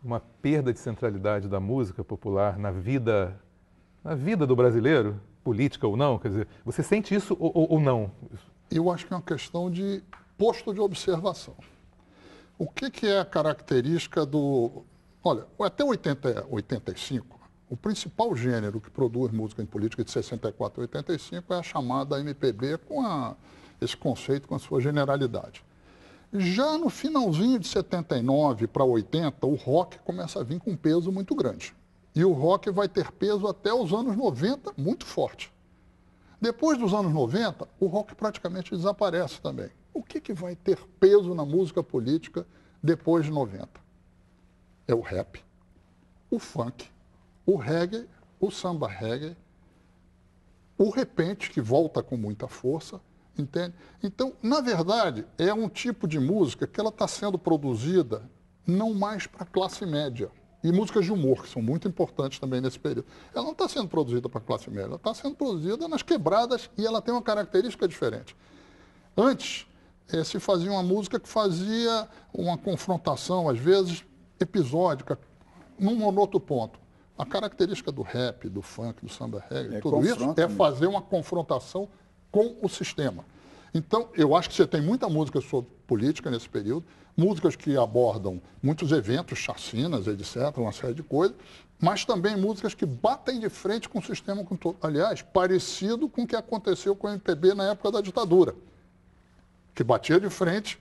uma perda de centralidade da música popular na vida do brasileiro, política ou não? Quer dizer, você sente isso ou não? Eu acho que é uma questão de posto de observação. O que é a característica do... Olha, até 85, o principal gênero que produz música em política de 64 a 85 é a chamada MPB, com esse conceito, com a sua generalidade. Já no finalzinho de 79 para 80, o rock começa a vir com um peso muito grande. E o rock vai ter peso até os anos 90, muito forte. Depois dos anos 90, o rock praticamente desaparece também. O que vai ter peso na música política depois de 90? É o rap, o funk, o reggae, o samba reggae, o repente, que volta com muita força, entende? Então, na verdade, é um tipo de música que ela está sendo produzida não mais para a classe média. E músicas de humor, que são muito importantes também nesse período. Ela não está sendo produzida para a classe média, ela está sendo produzida nas quebradas e ela tem uma característica diferente. Antes, se fazia uma música que fazia uma confrontação, às vezes, episódica, num ou outro ponto. A característica do rap, do funk, do samba reggae, tudo isso é fazer uma confrontação com o sistema. Então, eu acho que você tem muita música sobre política nesse período, músicas que abordam muitos eventos, chacinas, etc., uma série de coisas, mas também músicas que batem de frente com o sistema, aliás, parecido com o que aconteceu com o MPB na época da ditadura, que batia de frente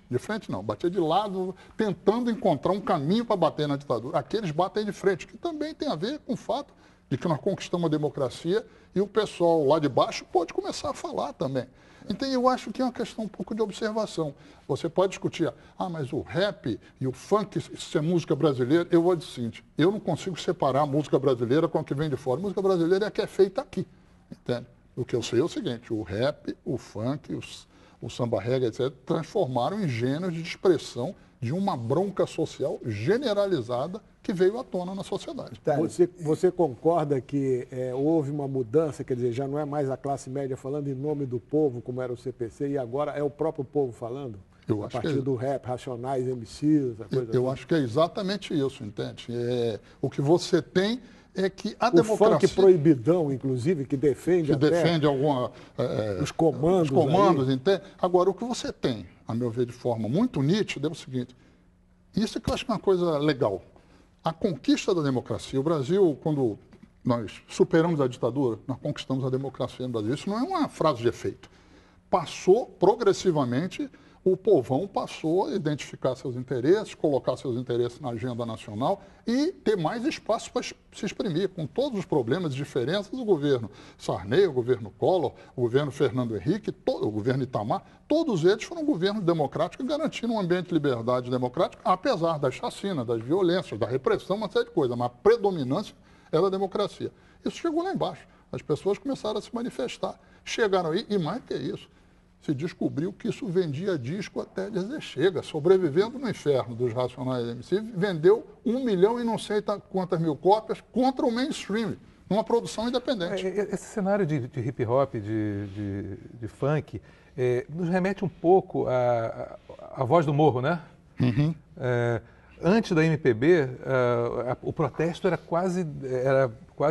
não, batia de lado, tentando encontrar um caminho para bater na ditadura. Aqueles batem de frente, que também tem a ver com o fato de que nós conquistamos a democracia e o pessoal lá de baixo pode começar a falar também. Então, eu acho que é uma questão um pouco de observação. Você pode discutir, mas o rap e o funk, isso é música brasileira. Eu vou dizer o seguinte, eu não consigo separar a música brasileira com a que vem de fora. A música brasileira é a que é feita aqui, entende? O que eu sei é o seguinte, o rap, o funk, o samba reggae, etc., transformaram em gêneros de expressão de uma bronca social generalizada que veio à tona na sociedade. Você concorda que houve uma mudança, quer dizer, já não é mais a classe média falando em nome do povo, como era o CPC, e agora é o próprio povo falando? A partir do rap, Racionais, MCs, a coisa eu acho que é exatamente isso, entende? O que você tem é que a democracia... O funk proibidão, inclusive, que defende os comandos, aí. Entende? Agora, o que você tem, a meu ver, de forma muito nítida, é o seguinte, isso é que eu acho que é uma coisa legal. A conquista da democracia, o Brasil, quando nós superamos a ditadura, nós conquistamos a democracia no Brasil. Isso não é uma frase de efeito. passou progressivamente, o povão passou a identificar seus interesses, colocar seus interesses na agenda nacional e ter mais espaço para se exprimir, com todos os problemas e diferenças do governo Sarney, o governo Collor, o governo Fernando Henrique, o governo Itamar, todos eles foram governos democráticos garantindo um ambiente de liberdade democrática, apesar das chacinas, das violências, da repressão, uma série de coisas, mas a predominância é da democracia. Isso chegou lá embaixo, as pessoas começaram a se manifestar, chegaram aí, e mais que isso, se descobriu que isso vendia disco até dizer chega, Sobrevivendo no Inferno, dos Racionais MC, vendeu 1 milhão e não sei quantas mil cópias contra o mainstream, numa produção independente. Esse cenário de hip hop, de funk, nos remete um pouco à Voz do Morro, né? Uhum. Antes da MPB, o protesto era quase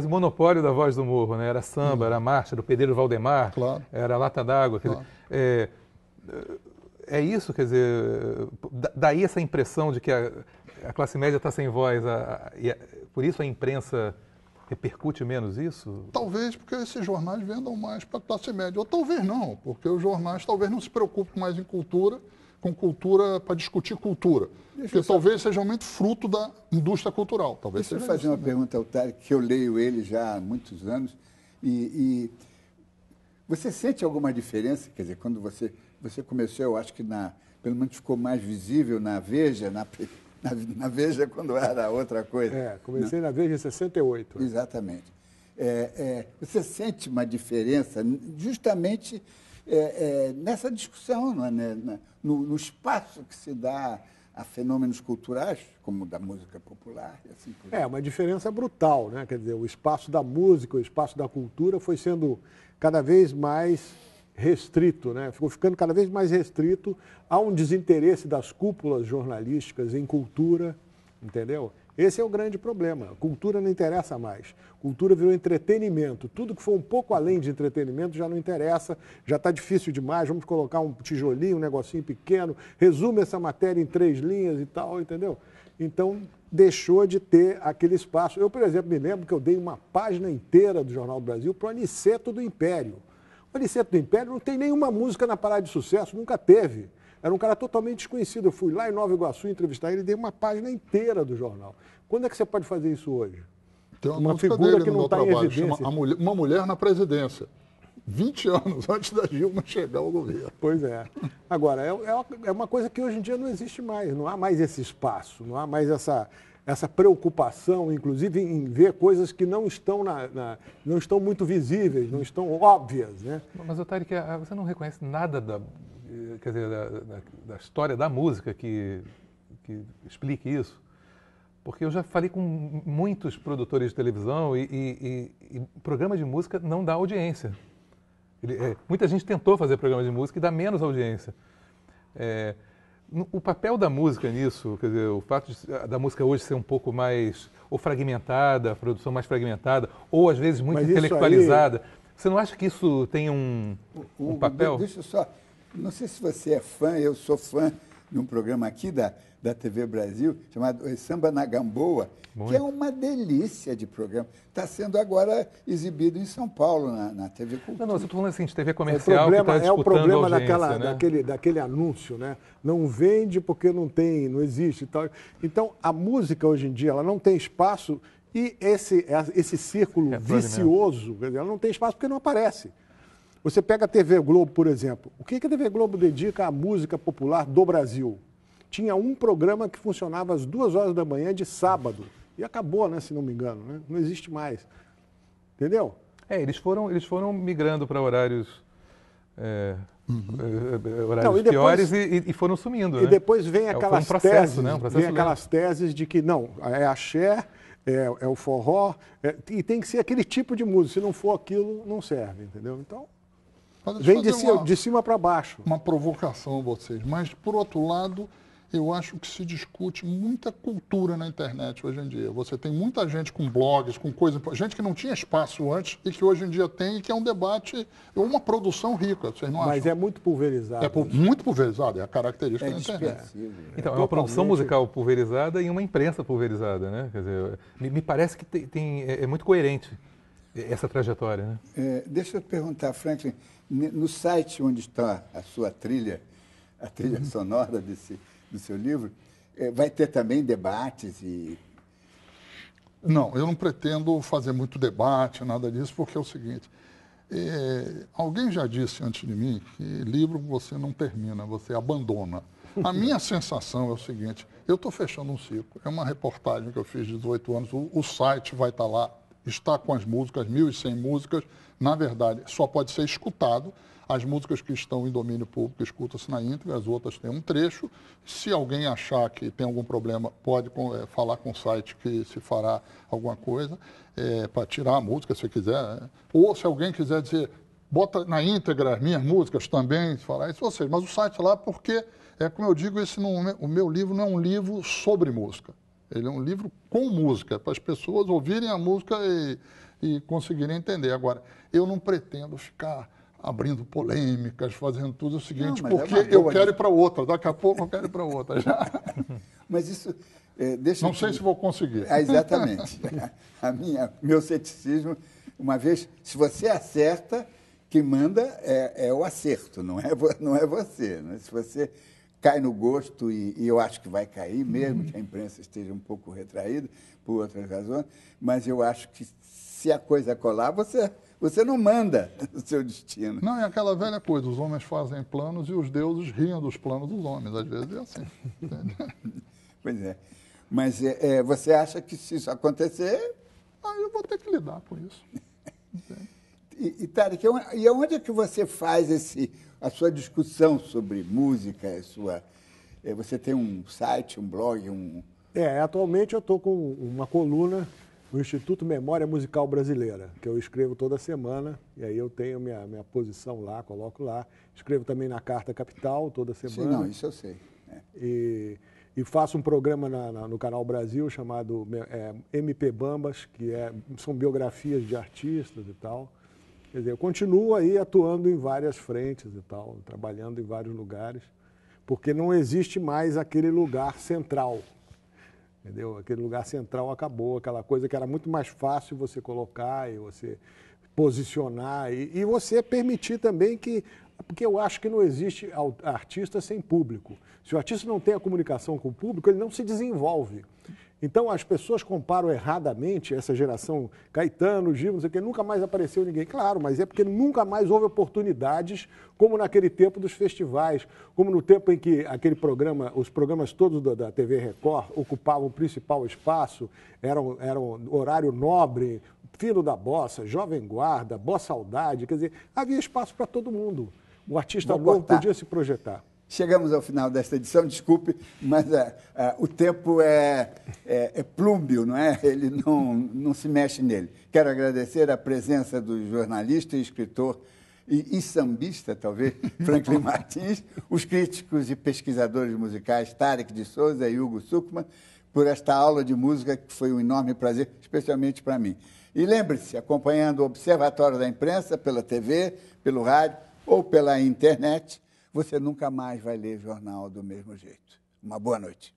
monopólio da Voz do Morro, né? Era samba, era marcha, era o Pedreiro Valdemar, claro, era Lata d'Água. Claro. É isso, quer dizer, daí essa impressão de que a classe média está sem voz, por isso a imprensa repercute menos isso? Talvez porque esses jornais vendam mais para a classe média, ou talvez não, porque os jornais talvez não se preocupem mais com cultura para discutir cultura. Porque talvez seja muito fruto da indústria cultural. Deixa eu fazer uma pergunta ao Tarek, que eu leio ele já há muitos anos. E você sente alguma diferença? Quer dizer, quando você começou, eu acho que pelo menos ficou mais visível na Veja, na Veja quando era outra coisa. Comecei na Veja em 68. Exatamente. Você sente uma diferença justamente nessa discussão, no espaço que se dá a fenômenos culturais, como da música popular e assim por diante. Uma diferença brutal, né? Quer dizer, o espaço da música, o espaço da cultura foi sendo cada vez mais restrito, né? Ficou ficando cada vez mais restrito. Há um desinteresse das cúpulas jornalísticas em cultura, entendeu? Esse é o grande problema. Cultura não interessa mais. Cultura virou entretenimento. Tudo que for um pouco além de entretenimento já não interessa, já está difícil demais. Vamos colocar um tijolinho, um negocinho pequeno, resume essa matéria em 3 linhas e tal, entendeu? Então, deixou de ter aquele espaço. Eu, por exemplo, me lembro que eu dei uma página inteira do Jornal do Brasil para o Aniceto do Império. O Aniceto do Império não tem nenhuma música na parada de sucesso, nunca teve. Era um cara totalmente desconhecido. Eu fui lá em Nova Iguaçu entrevistar ele e dei uma página inteira do jornal. Quando é que você pode fazer isso hoje? Tem uma figura que não está em evidência. Chama Uma Mulher na Presidência. 20 anos antes da Dilma chegar ao governo. Pois é. Agora, é uma coisa que hoje em dia não existe mais. Não há mais esse espaço, não há mais essa preocupação, inclusive, em ver coisas que não estão, não estão muito visíveis, não estão óbvias, né? Mas, Otário, você não reconhece nada da história da música que explique isso? Porque eu já falei com muitos produtores de televisão e programa de música não dá audiência. Muita gente tentou fazer programa de música e dá menos audiência. O papel da música nisso, quer dizer, o fato da música hoje ser um pouco mais ou fragmentada, a produção mais fragmentada, ou às vezes muito intelectualizada, você não acha que isso tem um papel? Deixa eu só, não sei se você é fã, eu sou fã de um programa aqui da TV Brasil, chamado Samba na Gamboa, que é uma delícia de programa. Está sendo agora exibido em São Paulo, na TV Cultura. Não, eu estou falando assim, de TV comercial que está disputando o problema audiência, né? daquele anúncio, né? Não vende porque não existe e tal. Então, a música hoje em dia, ela não tem espaço e esse círculo vicioso, ela não tem espaço porque não aparece. Você pega a TV Globo, por exemplo. O que a TV Globo dedica à música popular do Brasil? Tinha um programa que funcionava às 2 horas da manhã de sábado. E acabou, né, se não me engano, né? Não existe mais. Entendeu? Eles foram migrando para horários, depois, piores e foram sumindo. E depois vem aquelas teses, né? aquelas teses de que não, é axé, é o forró, e tem que ser aquele tipo de música. Se não for aquilo, não serve, entendeu? Então, vem de cima para baixo. Uma provocação a vocês, mas, por outro lado, eu acho que se discute muita cultura na internet hoje em dia. Você tem muita gente com blogs, com coisa, gente que não tinha espaço antes e que hoje em dia tem, e que é um debate, uma produção rica, vocês não acham? Mas é muito pulverizado. Muito pulverizado, é a característica da internet. Então, é uma produção musical pulverizada e uma imprensa pulverizada, né? Quer dizer, me parece que é muito coerente. essa trajetória, né? Deixa eu perguntar, Franklin, no site onde está a sua trilha, a trilha sonora do seu livro, vai ter também debates e... Não, eu não pretendo fazer muito debate, nada disso, porque é o seguinte, alguém já disse antes de mim que livro você não termina, você abandona. A minha sensação é o seguinte, eu estou fechando um ciclo, é uma reportagem que eu fiz de 18 anos, o site vai estar lá, está com as músicas, 1.100 músicas, na verdade, só pode ser escutado. As músicas que estão em domínio público escutam-se na íntegra, as outras têm um trecho. Se alguém achar que tem algum problema, pode falar com o site que se fará alguma coisa para tirar a música, se quiser. Ou se alguém quiser dizer, bota na íntegra as minhas músicas também, falar isso vocês. Mas o site lá, porque, como eu digo, o meu livro não é um livro sobre música. Ele é um livro com música, para as pessoas ouvirem a música e conseguirem entender. Agora, eu não pretendo ficar abrindo polêmicas, fazendo tudo o seguinte, porque eu quero ir para outra, daqui a pouco eu quero ir para outra já. Mas isso... não sei se vou conseguir. Exatamente. Meu ceticismo, uma vez, se você acerta, quem manda é o acerto, não é você. Né? Se você cai no gosto, e eu acho que vai cair, mesmo que a imprensa esteja um pouco retraída, por outras razões, mas eu acho que se a coisa colar, você não manda o seu destino. Não, é aquela velha coisa, os homens fazem planos e os deuses riem dos planos dos homens, às vezes é assim. Pois é. Mas você acha que se isso acontecer... eu vou ter que lidar com isso. E Tarek, e onde é que você faz a sua discussão sobre música? Você tem um site, um blog? Atualmente eu estou com uma coluna no Instituto Memória Musical Brasileira, que eu escrevo toda semana, e aí eu tenho minha posição lá, coloco lá. Escrevo também na Carta Capital toda semana. Sim, não, isso eu sei. E faço um programa no Canal Brasil chamado MP Bambas, que são biografias de artistas e tal. Quer dizer, eu continuo aí atuando em várias frentes e tal, trabalhando em vários lugares, porque não existe mais aquele lugar central. Entendeu? Aquele lugar central acabou, aquela coisa que era muito mais fácil você colocar e você posicionar e você permitir também porque eu acho que não existe artista sem público. Se o artista não tem a comunicação com o público, ele não se desenvolve. Então as pessoas comparam erradamente essa geração Caetano, Gil, não sei o que, nunca mais apareceu ninguém. Claro, mas é porque nunca mais houve oportunidades, como naquele tempo dos festivais, como no tempo em que os programas todos da TV Record ocupavam o principal espaço, eram horário nobre, Fino da Bossa, Jovem Guarda, Boa Saudade, quer dizer, havia espaço para todo mundo. O artista novo podia se projetar. Chegamos ao final desta edição, desculpe, mas o tempo é plúmbio, não é? Ele não se mexe nele. Quero agradecer a presença do jornalista e escritor e sambista, talvez, Franklin Martins, os críticos e pesquisadores musicais Tarek de Souza e Hugo Sukman, por esta aula de música que foi um enorme prazer, especialmente para mim. E lembre-se, acompanhando o Observatório da Imprensa pela TV, pelo rádio ou pela internet, você nunca mais vai ler jornal do mesmo jeito. Uma boa noite.